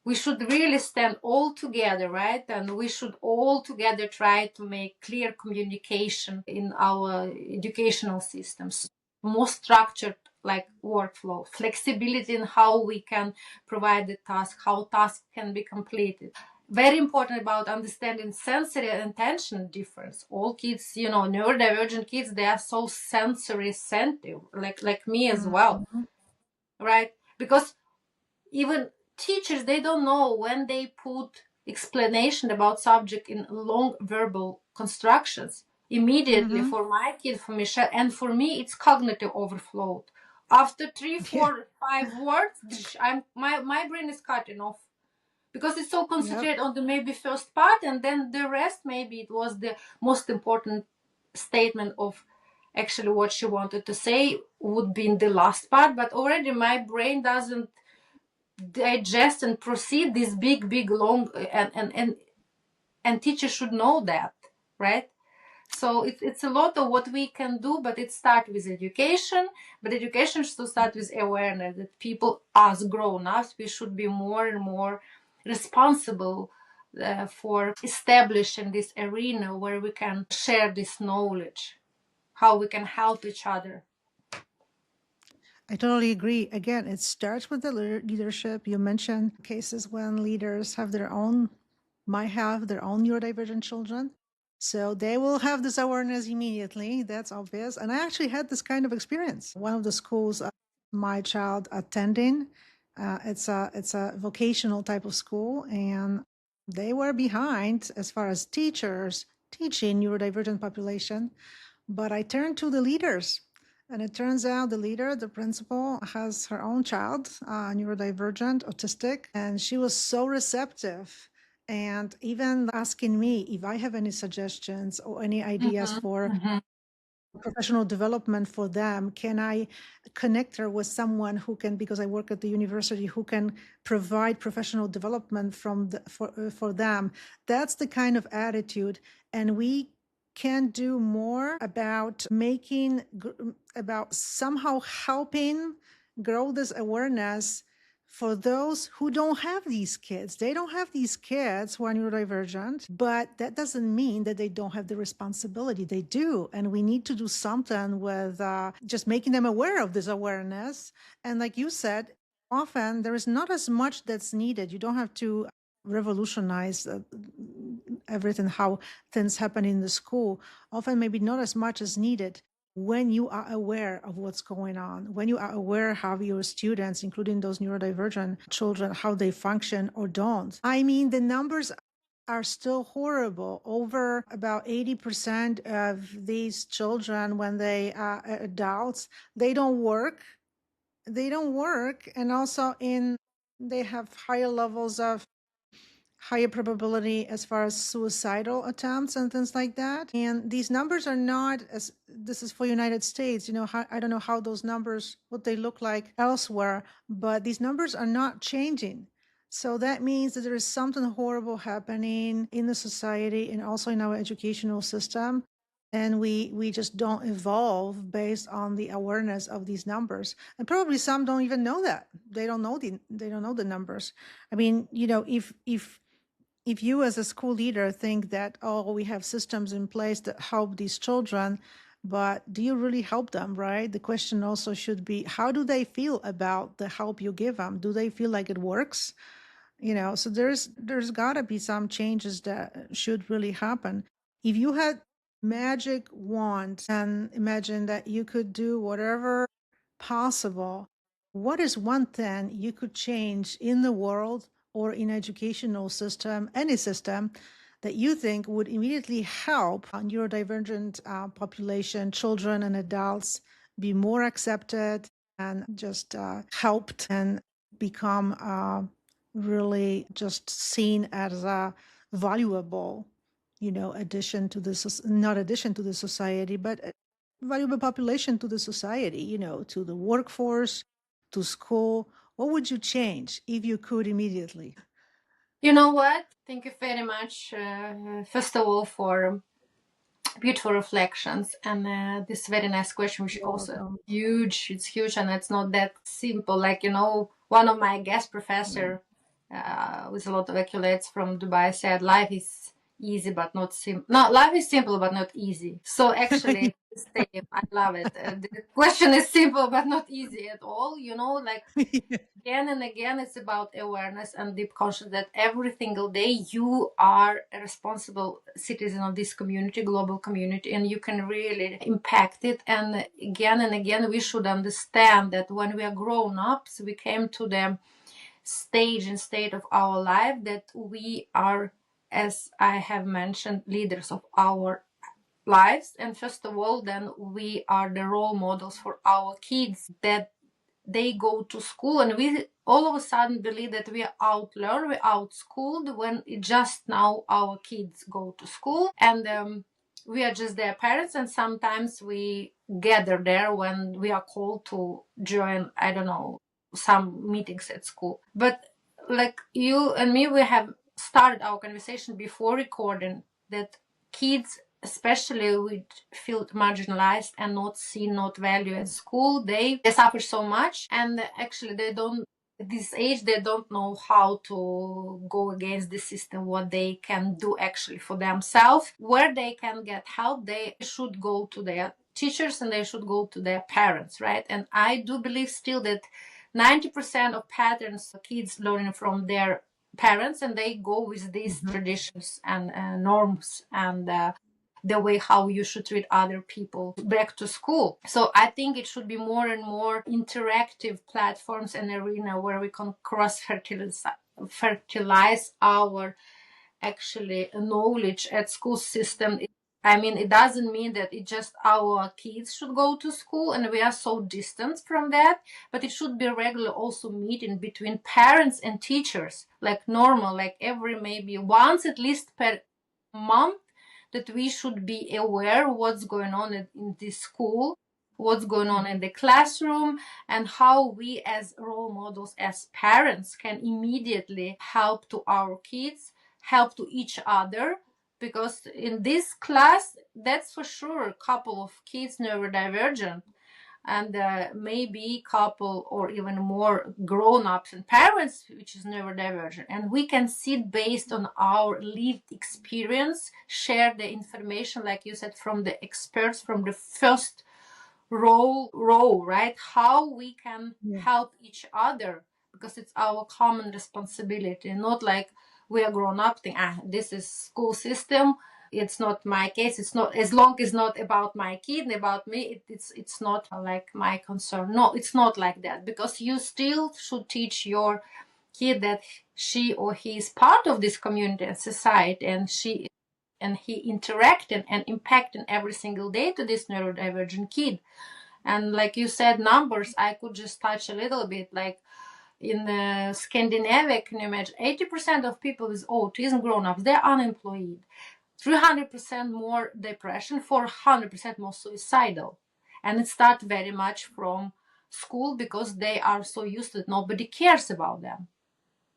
We should really stand all together, right? And we should all together try to make clear communication in our educational systems, more structured like workflow, flexibility in how we can provide the task, how tasks can be completed. Very important about understanding sensory and attention difference. All kids, neurodivergent kids, they are so sensory sensitive, like me as well,
Mhm.
right? Because even teachers, they don't know when they put explanation about subject in long verbal constructions. Immediately
Mhm.
for my kid, for Michelle, and for me, it's cognitive overload. After three,
Yeah.
4, 5 words, my brain is cutting off because it's so
Yep.
concentrated on the maybe first part, and then the rest, maybe it was the most important statement of actually what she wanted to say would be in the last part, but already my brain doesn't digest and proceed this big long, and teachers should know that, right? So it's a lot of what we can do, but it starts with education. But education should start with awareness that people, as grown-ups, we should be more and more responsible for establishing this arena where we can share this knowledge, how we can help each other.
I totally agree. Again, it starts with the leadership. You mentioned cases when leaders might have their own neurodivergent children. So they will have this awareness immediately. That's obvious. And I actually had this kind of experience. One of the schools my child attending, it's a vocational type of school, and they were behind as far as teachers teaching neurodivergent population. But I turned to the leaders, and it turns out the leader, the principal, has her own child, neurodivergent, autistic, and she was so receptive and even asking me if I have any suggestions or any ideas for professional development for them. Can I connect her with someone who can, because I work at the university, who can provide professional development for them? That's the kind of attitude. And we can do more about about somehow helping grow this awareness for those who don't have these kids. They don't have these kids who are neurodivergent, but that doesn't mean that they don't have the responsibility. They do. And we need to do something with just making them aware of this awareness. And like you said, often there is not as much that's needed. You don't have to revolutionize everything, how things happen in the school. Often, maybe not as much as needed when you are aware of what's going on, when you are aware how your students, including those neurodivergent children, how they function or don't. I mean, the numbers are still horrible. Over about 80% of these children, when they are adults, they don't work. They don't work. And also they have higher levels of higher probability as far as suicidal attempts and things like that. And these numbers are not, as this is for United States, I don't know how those numbers, what they look like elsewhere, but these numbers are not changing. So that means that there is something horrible happening in the society and also in our educational system. And we just don't evolve based on the awareness of these numbers. And probably some don't even know that. They don't know the numbers. I mean, if you as a school leader think that, oh, we have systems in place that help these children, but do you really help them, right? The question also should be, how do they feel about the help you give them? Do they feel like it works? So there's got to be some changes that should really happen. If you had magic wand and imagine that you could do whatever possible, what is one thing you could change in the world or in educational system, any system, that you think would immediately help neurodivergent population, children and adults, be more accepted and just helped and become really just seen as a valuable, addition to this, not addition to the society, but a valuable population to the society, to the workforce, to school? What would you change if you could immediately?
You know what? Thank you very much, first of all, for beautiful reflections and this very nice question, which is
You're
also
welcome.
huge. It's huge, and it's not that simple. Like, one of my guest professor with a lot of accolades from Dubai said, "Life is easy but not simple. No, life is simple but not easy." So actually, it's the same. I love it. The question is simple but not easy at all. Like again and again, it's about awareness and deep consciousness that every single day you are a responsible citizen of this community, global community, and you can really impact it. And again, we should understand that when we are grown ups, we came to the stage and state of our life that we are, as I have mentioned, leaders of our lives. And first of all, then we are the role models for our kids, that they go to school, and we all of a sudden believe that we are outlearned, we're outschooled, when it just now our kids go to school, and we are just their parents, and sometimes we gather there when we are called to join, I don't know, some meetings at school. But like you and me, we have started our conversation before recording that kids, especially which feel marginalized and not seen, not valued at school, they suffer so much, and actually they don't, at this age, they don't know how to go against the system, what they can do actually for themselves, where they can get help. They should go to their teachers and they should go to their parents, right? And I do believe still that 90% of patterns kids learning from their parents, and they go with these traditions and norms and the way how you should treat other people back to school. So I think it should be more and more interactive platforms and arena where we can cross fertilize our actually knowledge at school system. I mean, it doesn't mean that it just our kids should go to school and we are so distant from that, but it should be regular also meeting between parents and teachers, like normal, like every maybe once at least per month, that we should be aware what's going on in this school, what's going on in the classroom, and how we as role models, as parents, can immediately help to our kids, help to each other. Because in this class, that's for sure a couple of kids neurodivergent, and maybe couple or even more grown-ups and parents which is neurodivergent, and we can sit based on our lived experience, share the information, like you said, from the experts, from the first row, right? How we can help each other, because it's our common responsibility, not like we are grown up think, this is school system, it's not my case, it's not, as long as not about my kid and about me, it's not like my concern. No, it's not like that, because you still should teach your kid that she or he is part of this community and society, and she and he interacting and impacting every single day to this neurodivergent kid. And like you said, numbers, I could just touch a little bit. Like in the Scandinavia, can you imagine 80% of people with autism grown-ups, they're unemployed. 300% more depression, 400% more suicidal. And it starts very much from school, because they are so used to it. Nobody cares about them.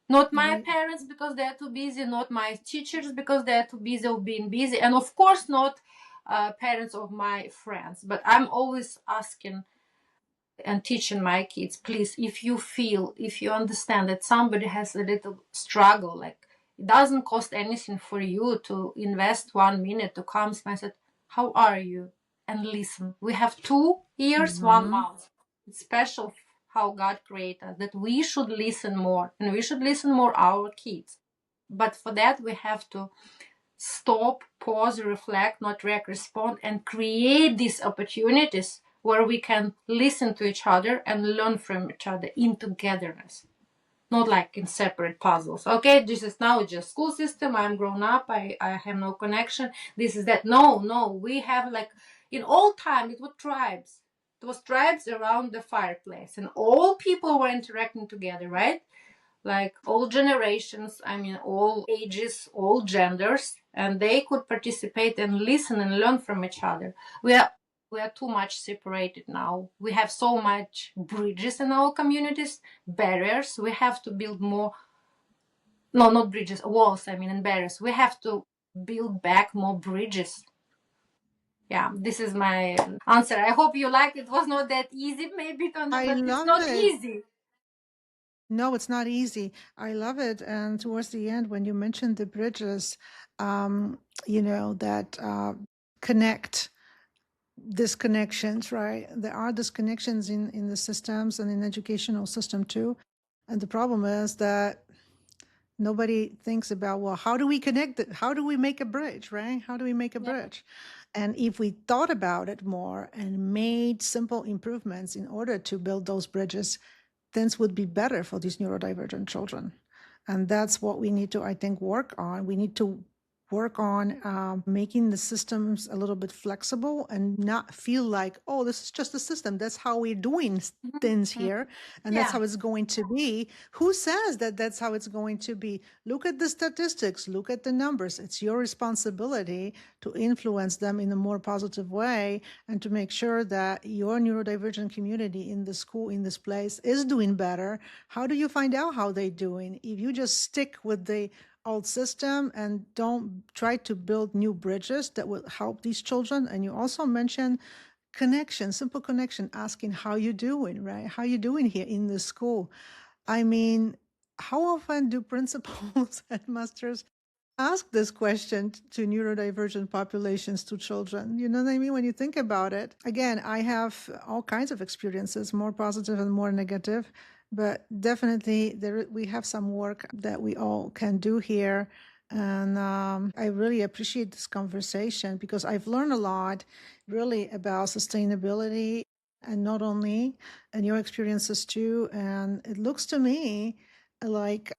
Not my parents, because they're too busy, not my teachers, because they're too busy of being busy, and of course not parents of my friends. But I'm always asking and teaching my kids, please, if you feel, if you understand that somebody has a little struggle, like it doesn't cost anything for you to invest 1 minute to come and say, how are you, and listen. We have 2 ears, 1 mouth. It's special how God created us, that we should listen more, and we should listen more our kids. But for that we have to stop, pause, reflect, not react, respond, and create these opportunities where we can listen to each other and learn from each other in togetherness. not like in separate puzzles. Okay, this is now just school system. I'm grown up. I have no connection. This is that. No, we have like in old time it was tribes. It was tribes around the fireplace, and all people were interacting together, right? Like all generations, I mean, all ages, all genders, and they could participate and listen and learn from each other. We are we are too much separated now. We have so much bridges in our communities, barriers. We have to build more, no, not bridges, walls, I mean, and barriers. We have to build back more bridges. Yeah, this is my answer. I hope you like it. Was not that easy, maybe,
I
but it's
love
not
it.
easy.
No, it's not easy. I love it. And towards the end, when you mentioned the bridges, um, that connect disconnections, right? There are disconnections in the systems and in educational system too. And the problem is that nobody thinks about, well, how do we connect it? How do we make a bridge, right? How do we make a
Yeah.
bridge? And if we thought about it more and made simple improvements in order to build those bridges, things would be better for these neurodivergent children. And that's what we need to, I think, work on. We need to work on making the systems a little bit flexible and not feel like, oh, this is just a system. That's how we're doing things here. And that's
Yeah.
how it's going to be. Who says that that's how it's going to be? Look at the statistics, look at the numbers. It's your responsibility to influence them in a more positive way and to make sure that your neurodivergent community in the school, in this place, is doing better. How do you find out how they're doing? If you just stick with the old system and don't try to build new bridges that will help these children. And you also mentioned connection, simple connection, asking how you doing, right? How you doing here in the school? I mean, how often do principals and masters ask this question to neurodivergent populations, to children? You know what I mean? When you think about it, again, I have all kinds of experiences, more positive and more negative, but definitely we have some work that we all can do here. And I really appreciate this conversation because I've learned a lot really about sustainability and not only, and your experiences too. And it looks to me like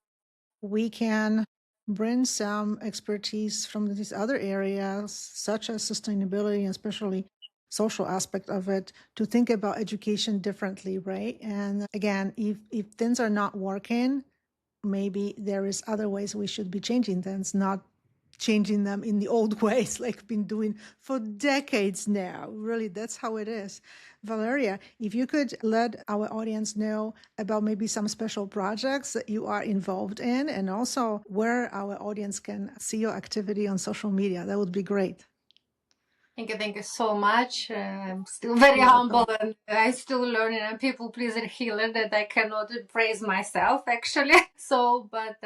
we can bring some expertise from these other areas, such as sustainability and especially social aspect of it, to think about education differently, right? And again, if things are not working, maybe there is other ways we should be changing things, not changing them in the old ways like we've been doing for decades now. Really, that's how it is. Valeriya, if you could let our audience know about maybe some special projects that you are involved in and also where our audience can see your activity on social media, that would be great.
Thank you so much. I'm still very
You're
humble
welcome.
and I'm still learning and people pleaser healer that I cannot praise myself actually. So, but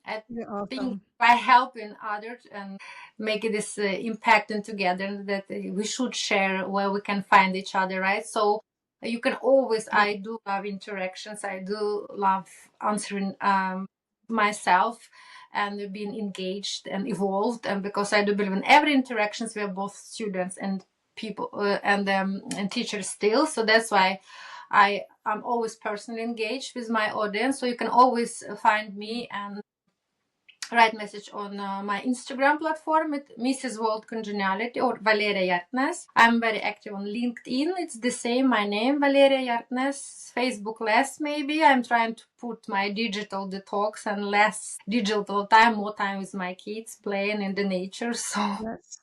I
You're
think
awesome.
by helping others and making this impact and together that we should share where we can find each other, right? So you can always,
Yeah.
I do love interactions. I do love answering myself and being engaged and evolved, and because I do believe in every interactions we are both students and people and teachers still, so that's why I'm always personally engaged with my audience, so you can always find me and write message on my Instagram platform at Mrs. World Congeniality or Valeriya Hjertenaes. I'm very active on LinkedIn. It's the same, my name, Valeriya Hjertenaes. Facebook less, maybe. I'm trying to put my digital detox and less digital time, more time with my kids playing in the nature. So
Yes.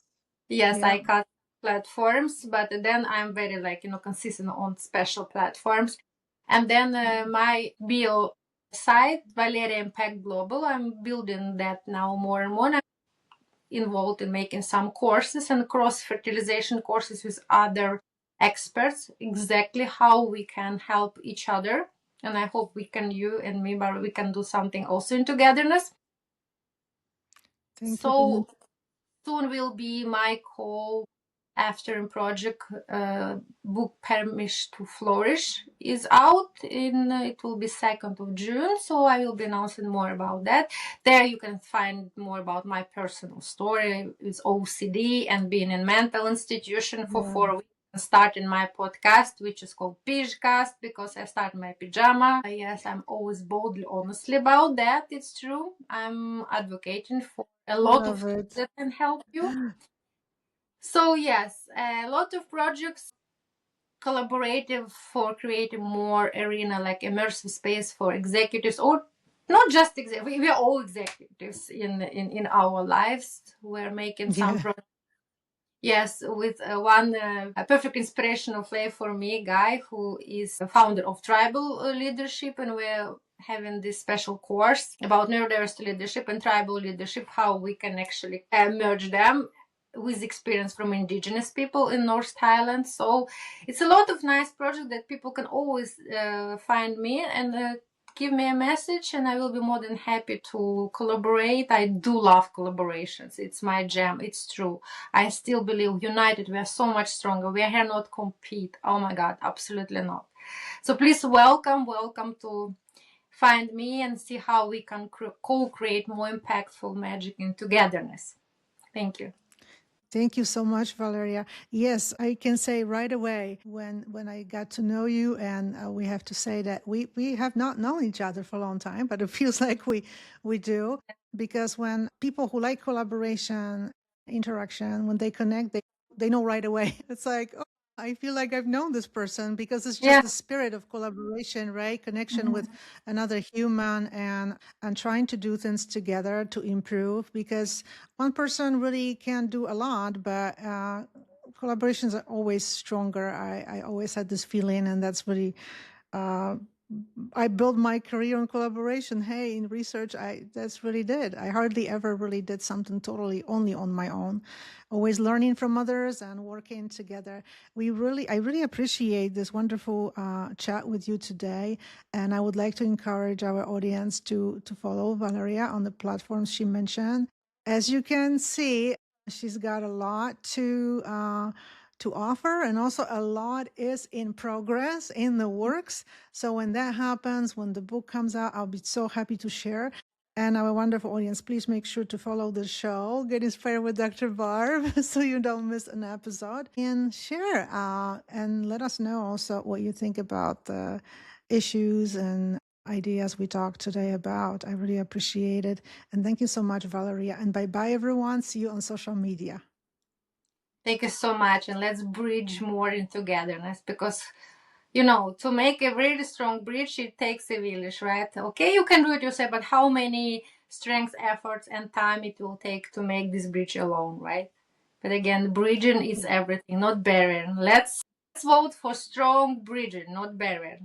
yes,
Yeah.
I cut platforms, but then I'm very consistent on special platforms. And then my bio site, Valeria Impact Global, I'm building that now more and more. I'm involved in making some courses and cross fertilization courses with other experts, exactly how we can help each other. And I hope we can, you and me, but we can do something also in togetherness.
Thank you so much.
So soon will be my call after project book Permission to Flourish is out in it will be 2nd of June, so I will be announcing more about that. There you can find more about my personal story with OCD and being in mental institution for
Yeah.
4 weeks starting my podcast, which is called Pijcast, because I start my pajama. Yes, I'm always boldly honestly about that. It's true. I'm advocating for a lot of
Love
things
it.
that can help you. So yes, a lot of projects collaborative for creating more arena like immersive space for executives, or not just we're all executives in our lives. We're making some
Yeah.
Yes, with one a perfect inspirational play for me, guy who is a founder of Tribal Leadership, and we're having this special course about neurodiversity leadership and tribal leadership, how we can actually merge them with experience from indigenous people in North Thailand. So it's a lot of nice projects that people can always find me and give me a message, and I will be more than happy to collaborate. I do love collaborations. It's my jam. It's true. I still believe united we are so much stronger. We are here not compete. Oh my God, absolutely not. So please welcome to find me and see how we can co-create more impactful magic in togetherness. Thank you.
Thank you so much, Valeria. Yes, I can say right away when I got to know you, and we have to say that we have not known each other for a long time, but it feels like we do, because when people who like collaboration, interaction, when they connect, they know right away. It's like, oh, I feel like I've known this person, because it's just
Yeah.
the spirit of collaboration, right? Connection
Mhm.
with another human, and trying to do things together to improve, because one person really can do a lot, but collaborations are always stronger. I always had this feeling, and that's really uh, I built my career on collaboration. Hey, in research, that's really did. I hardly ever really did something totally only on my own. Always learning from others and working together. I really appreciate this wonderful chat with you today, and I would like to encourage our audience to follow Valeriya on the platforms she mentioned. As you can see, she's got a lot to offer, and also a lot is in progress, in the works. So when that happens, when the book comes out, I'll be so happy to share. And our wonderful audience, please make sure to follow the show, get inspired with Dr. Barb, so you don't miss an episode, and share and let us know also what you think about the issues and ideas we talked today about. I really appreciate it. And thank you so much, Valeria. And bye-bye, everyone. See you on social media.
Thank you so much, and let's bridge more in togetherness, because you know, to make a really strong bridge, it takes a village, right? Okay, you can do it yourself, but how many strengths, efforts, and time it will take to make this bridge alone, right? But again, bridging is everything, not barrier. Let's vote for strong bridging, not barrier.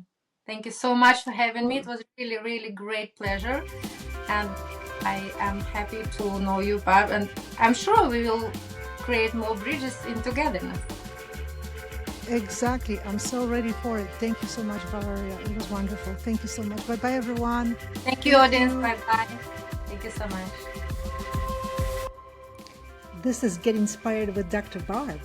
Thank you so much for having me. It was really, really great pleasure, and I am happy to know you, Barb, and I'm sure we will create more bridges in togetherness.
Exactly. I'm so ready for it. Thank you so much, Valeria. It was wonderful. Thank you so much. Bye bye, everyone.
Thank you, audience. Bye bye. Thank you so much.
This is Get Inspired with Dr. Barb.